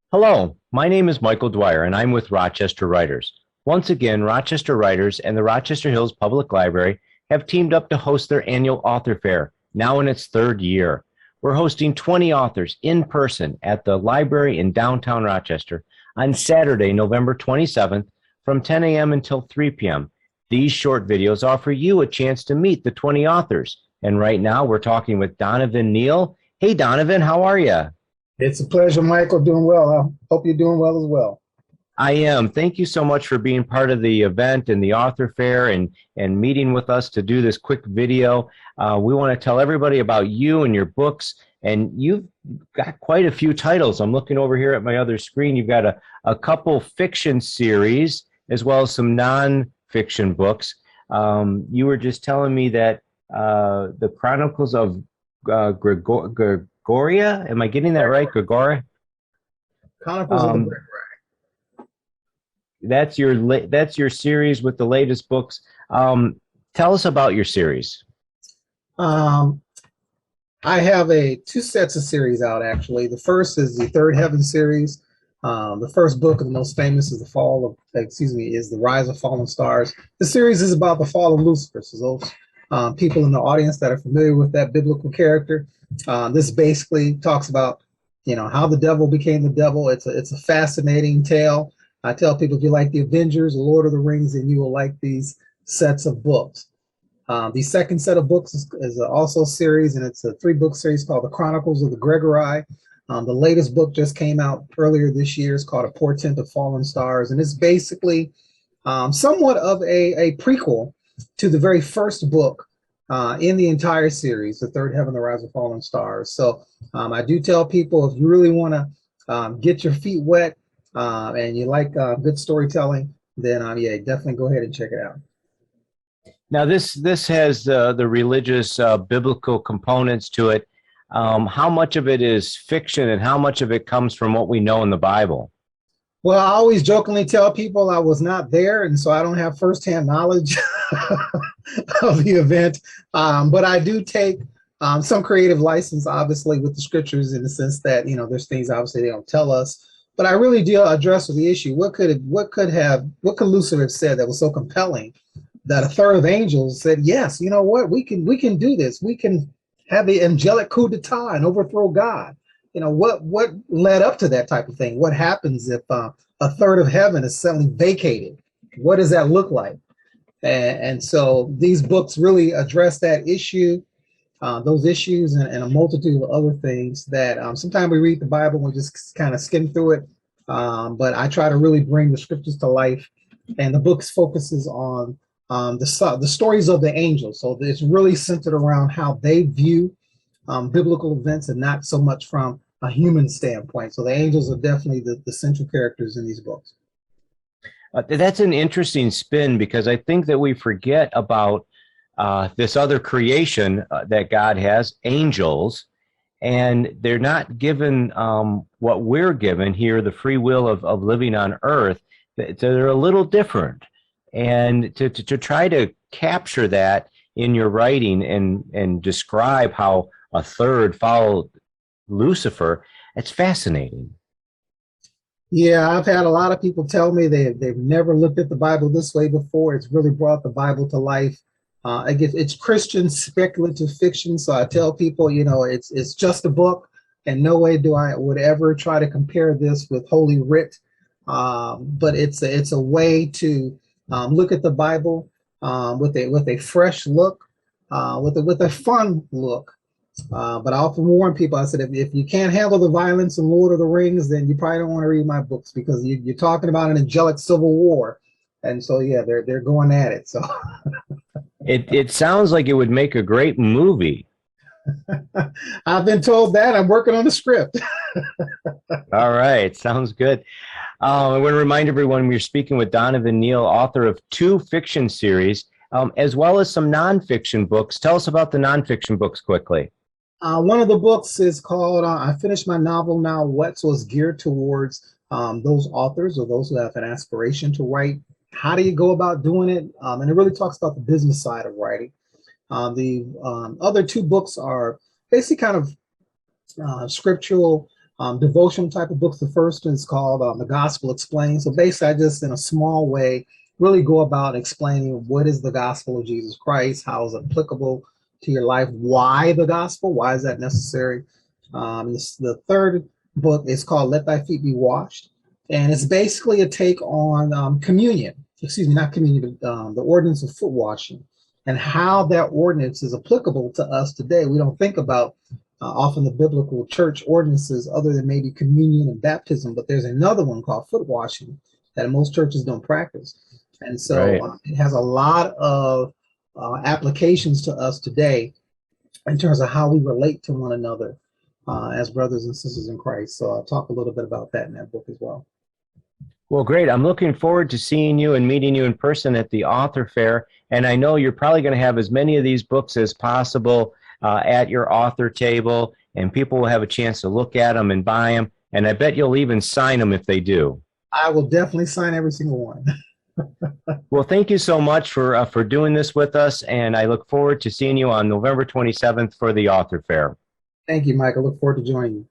Hello, my name is Michael Dwyer, and I'm with Rochester Writers. Once again, Rochester Writers and the Rochester Hills Public Library have teamed up to host their annual author fair, now in its third year. We're hosting 20 authors in person at the library in downtown Rochester on Saturday, November 27th from 10 a.m. until 3 p.m. These short videos offer you a chance to meet the 20 authors. And right now we're talking with Donovan Neal. Hey, Donovan, how are you? It's a pleasure, Michael. Doing well. I hope you're doing well as well. I am. Thank you so much for being part of the event and the author fair and meeting with us to do this quick video. We want to tell everybody about you and your books, and you've got quite a few titles. I'm looking over here at my other screen. You've got a couple fiction series as well as some non-fiction books. You were just telling me that the Chronicles of Gregoria, am I getting that right? Gregoria? Chronicles of the Gregoria. That's your series with the latest books. Tell us about your series. I have two sets of series out, actually. The first is the Third Heaven series. The first book, the most famous, is is The Rise of Fallen Stars. The series is about the fall of Lucifer. So those people in the audience that are familiar with that biblical character, this basically talks about, how the devil became the devil. It's a fascinating tale. I tell people, if you like the Avengers, Lord of the Rings, then you will like these sets of books. The second set of books is also a series, and it's a 3-book series called The Chronicles of the Gregorii. The latest book just came out earlier this year. It's called A Portent of Fallen Stars, and it's basically somewhat of a prequel to the very first book in the entire series, The Third Heaven, The Rise of Fallen Stars. So I do tell people, if you really want to get your feet wet, and you like good storytelling, then yeah, definitely go ahead and check it out. Now, this has the religious biblical components to it. How much of it is fiction and how much of it comes from what we know in the Bible? Well, I always jokingly tell people I was not there, and so I don't have firsthand knowledge of the event. But I do take some creative license, obviously, with the scriptures, in the sense that, there's things obviously they don't tell us. But I really do address the issue. What could Lucifer have said that was so compelling that a third of angels said, yes, you know what, we can do this. We can have the angelic coup d'etat and overthrow God. What led up to that type of thing? What happens if a third of heaven is suddenly vacated? What does that look like? And so these books really address that issue, those issues, and a multitude of other things that sometimes we read the Bible and we just kind of skim through it. But I try to really bring the scriptures to life, and the books focuses on the stories of the angels. So it's really centered around how they view biblical events, and not so much from a human standpoint. So the angels are definitely the central characters in these books. That's an interesting spin, because I think that we forget about this other creation that God has, angels, and they're not given what we're given here, the free will of living on earth. They're a little different. And to try to capture that in your writing and describe how a third followed Lucifer, it's fascinating. Yeah, I've had a lot of people tell me they've never looked at the Bible this way before. It's really brought the Bible to life. It's Christian speculative fiction, so I tell people, it's just a book, and no way would ever try to compare this with Holy Writ. But it's a way to look at the Bible with a fresh look, with a fun look. But I often warn people, I said, if you can't handle the violence in Lord of the Rings, then you probably don't want to read my books, because you're talking about an angelic civil war. And so, yeah, they're going at it. So it sounds like it would make a great movie. I've been told that. I'm working on the script. All right. Sounds good. I want to remind everyone we're speaking with Donovan Neal, author of 2 fiction series, as well as some nonfiction books. Tell us about the nonfiction books quickly. One of the books is called, I finished my novel now, What? So it's geared towards those authors or those who have an aspiration to write. How do you go about doing it? And it really talks about the business side of writing. The other two books are basically kind of scriptural devotion type of books. The first is called The Gospel Explained. So basically, I just, in a small way, really go about explaining what is the gospel of Jesus Christ, how is it applicable to your life, why the gospel, why is that necessary. The third book is called Let Thy Feet Be Washed, and it's basically a take on communion. Excuse me, not communion, but the ordinance of foot washing, and how that ordinance is applicable to us today. We don't think about often the biblical church ordinances other than maybe communion and baptism, but there's another one called foot washing that most churches don't practice. And so Right. it has a lot of applications to us today in terms of how we relate to one another as brothers and sisters in Christ. So I'll talk a little bit about that in that book as well. Well, great. I'm looking forward to seeing you and meeting you in person at the author fair. And I know you're probably going to have as many of these books as possible at your author table, and people will have a chance to look at them and buy them. And I bet you'll even sign them if they do. I will definitely sign every single one. Well, thank you so much for doing this with us, and I look forward to seeing you on November 27th for the author fair. Thank you, Mike. I look forward to joining you.